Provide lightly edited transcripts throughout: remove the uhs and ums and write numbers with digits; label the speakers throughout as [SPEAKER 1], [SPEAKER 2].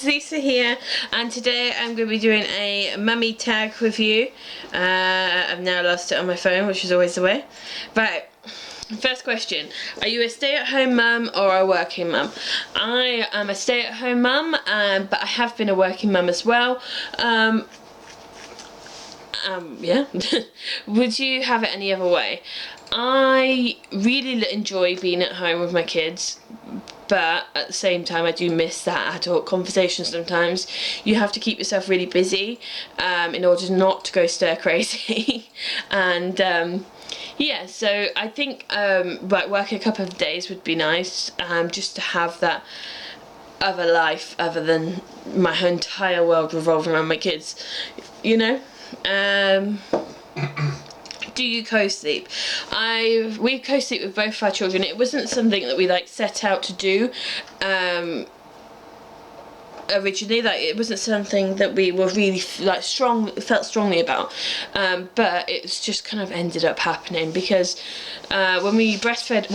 [SPEAKER 1] Lisa here, and today I'm going to be doing a mummy tag with you. I've now lost it on my phone, which is always the way. Right, first question. Are you a stay-at-home mum or a working mum? I am a stay-at-home mum, but I have been a working mum as well. Yeah. Would you have it any other way? I really enjoy being at home with my kids, but at the same time I do miss that adult conversation sometimes. You have to keep yourself really busy in order not to go stir crazy. And yeah, so I think like working a couple of days would be nice, just to have that other life other than my entire world revolving around my kids, you know. Do you co-sleep? We co-sleep with both our children. It wasn't something that we like set out to do originally. Like, it wasn't something that we were really like felt strongly about, but it's just kind of ended up happening because when I breastfed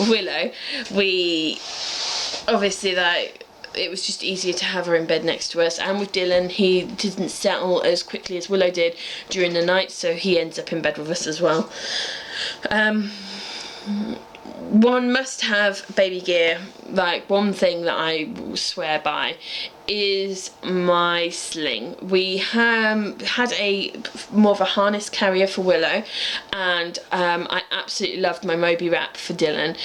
[SPEAKER 1] Willow, we obviously like, it was just easier to have her in bed next to us. And with Dylan, he didn't settle as quickly as Willow did during the night, so he ends up in bed with us as well. One must have baby gear. Like, one thing that I swear by is my sling. We had a more of a harness carrier for Willow, and I absolutely loved my Moby wrap for Dylan.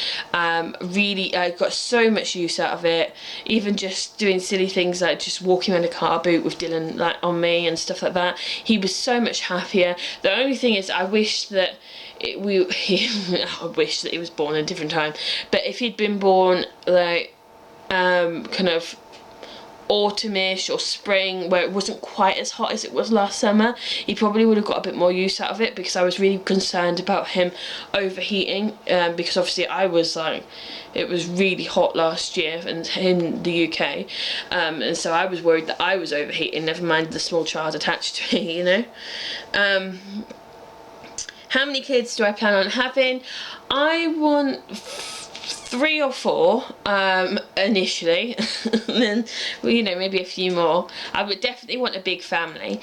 [SPEAKER 1] Really, I got so much use out of it, even just doing silly things like just walking around a car boot with Dylan like on me and stuff like that. He was so much happier. The only thing is, I wish that I wish that he was born at a different time, but if he'd been born like kind of autumnish or spring, where it wasn't quite as hot as it was last summer, he probably would have got a bit more use out of it, because I was really concerned about him overheating, because obviously I was like, it was really hot last year in the UK, and so I was worried that I was overheating, never mind the small child attached to me, you know. How many kids do I plan on having? I want 3 or 4 initially, and then, well, you know, maybe a few more. I would definitely want a big family.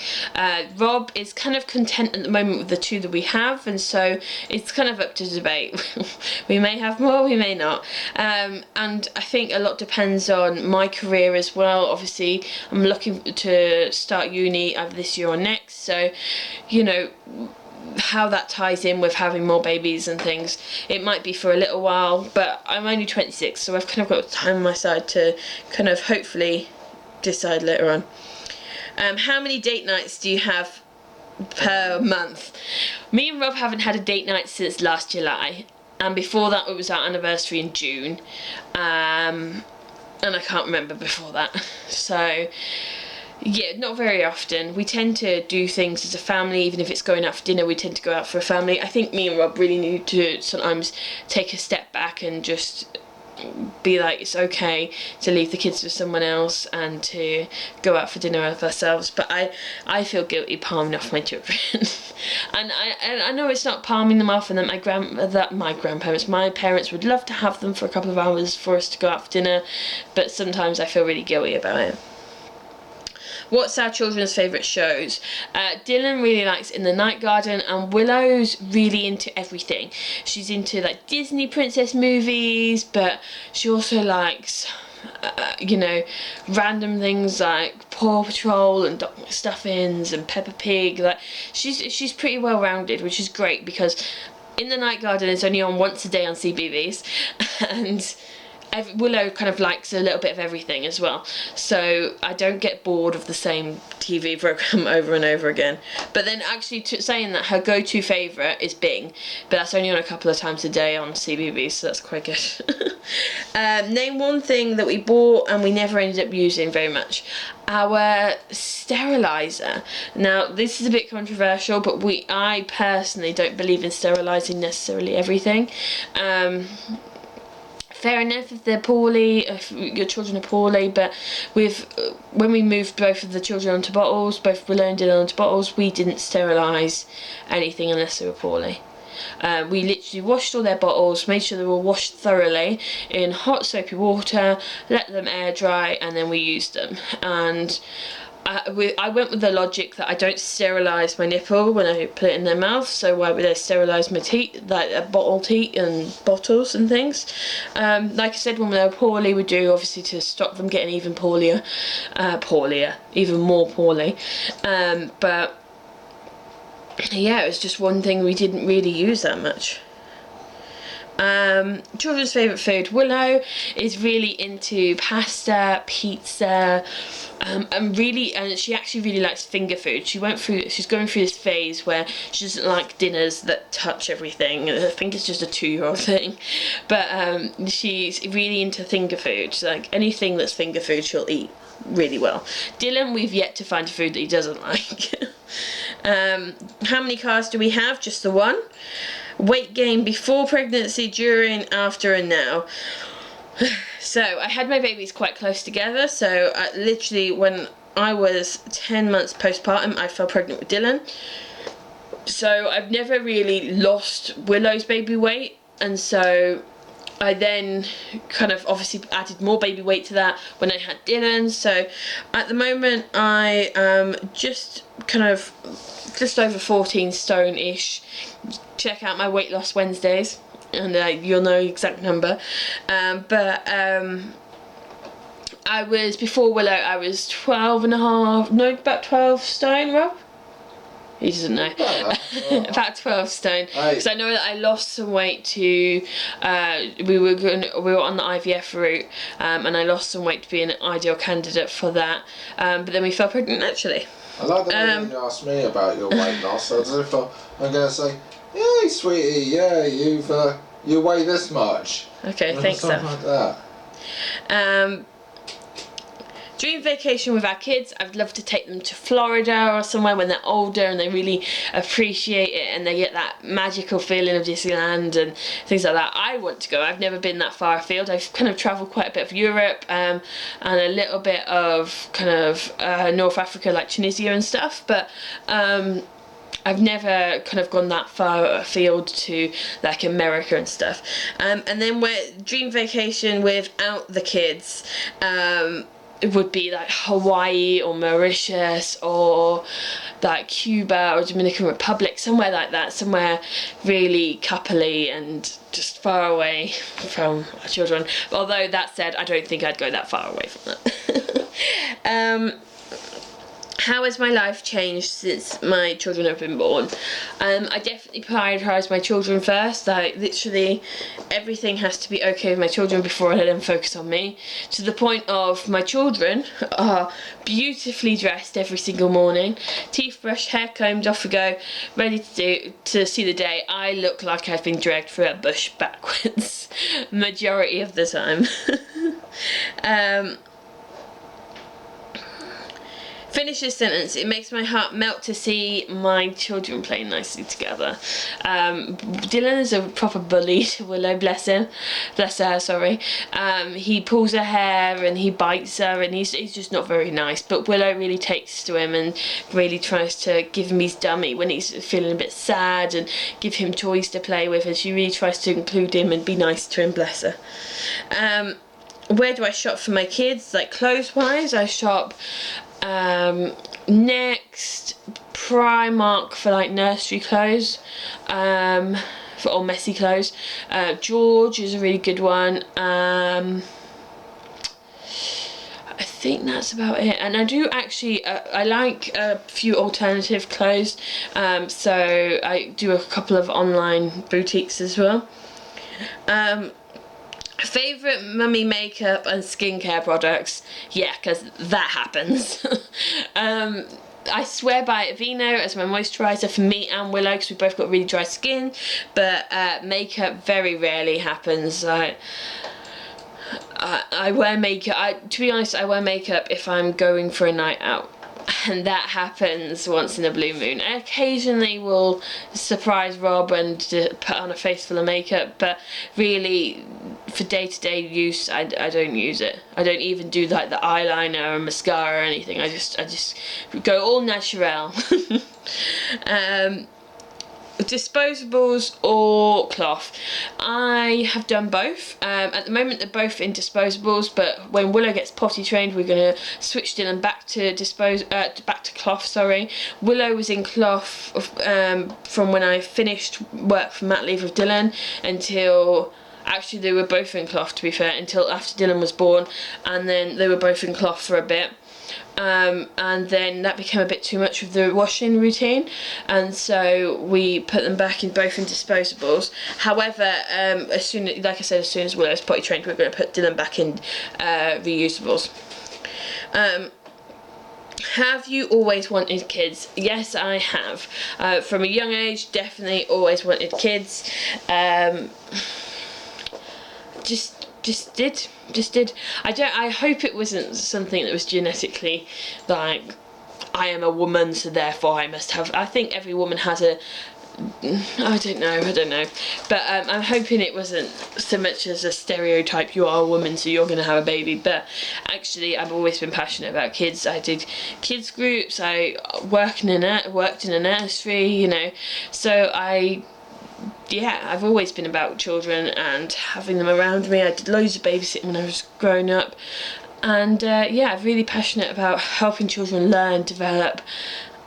[SPEAKER 1] Rob is kind of content at the moment with the 2 that we have, and so it's kind of up to debate. We may have more, we may not. And I think a lot depends on my career as well. Obviously, I'm looking to start uni either this year or next, so, you know, how that ties in with having more babies and things. It might be for a little while, but I'm only 26, so I've kind of got time on my side to kind of hopefully decide later on. How many date nights do you have per month? Me and Rob haven't had a date night since last July, and before that it was our anniversary in June, and I can't remember before that, so yeah, not very often. We tend to do things as a family. Even if it's going out for dinner, we tend to go out for a family. I think me and Rob really need to sometimes take a step back and just be like, it's okay to leave the kids with someone else and to go out for dinner with ourselves. But I feel guilty palming off my children. And I know it's not palming them off, and that my parents would love to have them for a couple of hours for us to go out for dinner, but sometimes I feel really guilty about it. What's our children's favourite shows? Dylan really likes In the Night Garden, and Willow's really into everything. She's into like Disney princess movies, but she also likes you know, random things like Paw Patrol and Doc McStuffins and Peppa Pig. Like, she's pretty well rounded, which is great, because In the Night Garden is only on once a day on CBeebies, and Willow kind of likes a little bit of everything as well, so I don't get bored of the same TV programme over and over again. But then actually, saying that, her go-to favourite is Bing, but that's only on a couple of times a day on CBeebies, so that's quite good. Name one thing that we bought and we never ended up using very much. Our steriliser. Now, this is a bit controversial, but I personally don't believe in sterilising necessarily everything. Fair enough if they're poorly, if your children are poorly, but when we moved both of the children onto bottles, both Willow and Dylan onto bottles, we didn't sterilise anything unless they were poorly. We literally washed all their bottles, made sure they were washed thoroughly in hot soapy water, let them air dry, and then we used them. And I went with the logic that I don't sterilise my nipple when I put it in their mouth, so why would I sterilise my teeth, like bottle teeth and bottles and things. Like I said, when they were poorly, we do obviously to stop them getting even even more poorly. But yeah, it was just one thing we didn't really use that much. Children's favourite food. Willow is really into pasta, pizza, and she actually really likes finger food. She's going through this phase where she doesn't like dinners that touch everything. I think it's just a 2-year-old thing, but she's really into finger food. She's like, anything that's finger food she'll eat really well. Dylan, we've yet to find a food that he doesn't like. How many cars do we have? Just the one. Weight gain before pregnancy, during, after, and now. So I had my babies quite close together, so literally when I was 10 months postpartum I fell pregnant with Dylan, so I've never really lost Willow's baby weight, and so I then kind of obviously added more baby weight to that when I had Dylan. So at the moment I am just over 14 stone-ish. Check out my weight loss Wednesdays and you'll know the exact number. Before Willow I was 12 and a half, no, about 12 stone, Rob? He doesn't know. About 12 stone. Because I know that I lost some weight to, we were on the IVF route, and I lost some weight to be an ideal candidate for that. But then we fell pregnant naturally.
[SPEAKER 2] I like the way you asked me about your weight loss. As if I'm going to say, "Yay, sweetie, yeah, you weigh this much."
[SPEAKER 1] Okay, thanks.
[SPEAKER 2] Something like that.
[SPEAKER 1] Dream vacation with our kids. I'd love to take them to Florida or somewhere when they're older and they really appreciate it and they get that magical feeling of Disneyland and things like that. I want to go. I've never been that far afield. I've kind of travelled quite a bit of Europe and a little bit of North Africa, like Tunisia and stuff, but I've never kind of gone that far afield to like America and stuff. And then dream vacation without the kids. It would be like Hawaii or Mauritius or like Cuba or Dominican Republic, somewhere like that, somewhere really coupley and just far away from our children. Although that said, I don't think I'd go that far away from that. How has my life changed since my children have been born? I definitely prioritise my children first. Like literally everything has to be okay with my children before I let them focus on me. To the point of my children are beautifully dressed every single morning, teeth brushed, hair combed, off we go, ready to see the day. I look like I've been dragged through a bush backwards majority of the time. Finish this sentence. It makes my heart melt to see my children play nicely together. Dylan is a proper bully to Willow, bless her, sorry. He pulls her hair and he bites her and he's just not very nice, but Willow really takes to him and really tries to give him his dummy when he's feeling a bit sad and give him toys to play with, and she really tries to include him and be nice to him, bless her. Where do I shop for my kids? Like clothes wise, I shop Next, Primark for like nursery clothes, or messy clothes. George is a really good one. I think that's about it. And I do actually, I like a few alternative clothes, so I do a couple of online boutiques as well. Favourite mummy makeup and skincare products? Yeah, because that happens. I swear by Aveeno as my moisturiser for me and Willow because we both got really dry skin, but makeup very rarely happens. I wear makeup, to be honest, I wear makeup if I'm going for a night out. And that happens once in a blue moon. I occasionally will surprise Rob and put on a face full of makeup, but really for day-to-day use I don't use it. I don't even do like the eyeliner or mascara or anything. I just go all natural. disposables or cloth. I have done both. At the moment they're both in disposables, but when Willow gets potty trained we're going to switch Dylan back to cloth. Sorry, Willow was in cloth from when I finished work for mat leave with Dylan until, actually they were both in cloth to be fair, until after Dylan was born, and then they were both in cloth for a bit. And then that became a bit too much of the washing routine, and so we put them back in both in disposables. However, as soon as Willow's potty trained, we're going to put Dylan back in reusables. Have you always wanted kids? Yes, I have. From a young age, definitely always wanted kids. Just did. I hope it wasn't something that was genetically like, I am a woman so therefore I must have. I think every woman has a, I don't know, but I'm hoping it wasn't so much as a stereotype, you are a woman so you're going to have a baby. But actually I've always been passionate about kids. I did kids groups, I worked in a nursery, you know, so I've always been about children and having them around me. I did loads of babysitting when I was growing up, and I'm really passionate about helping children learn, develop,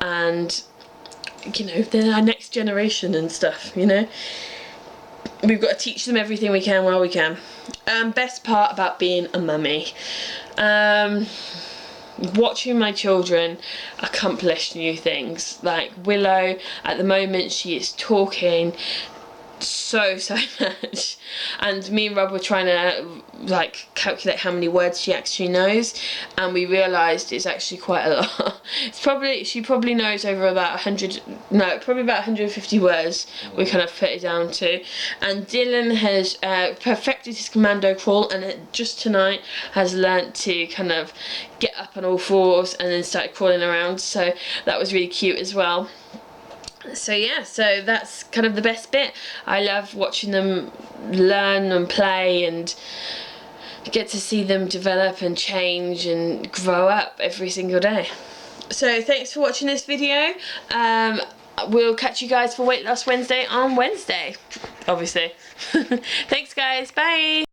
[SPEAKER 1] and, you know, they're our next generation and stuff, you know. We've got to teach them everything we can while we can. Best part about being a mummy. Watching my children accomplish new things. Like Willow, at the moment she is talking so much, and me and Rob were trying to like calculate how many words she actually knows, and we realised it's actually quite a lot. She probably knows over about 150 words. We kind of put it down to. And Dylan has perfected his commando crawl, and just tonight has learnt to kind of get up on all fours and then start crawling around, so that was really cute as well. So yeah, so that's kind of the best bit. I love watching them learn and play and get to see them develop and change and grow up every single day. So thanks for watching this video. We'll catch you guys for Weight Loss Wednesday on Wednesday, obviously. Thanks guys, bye!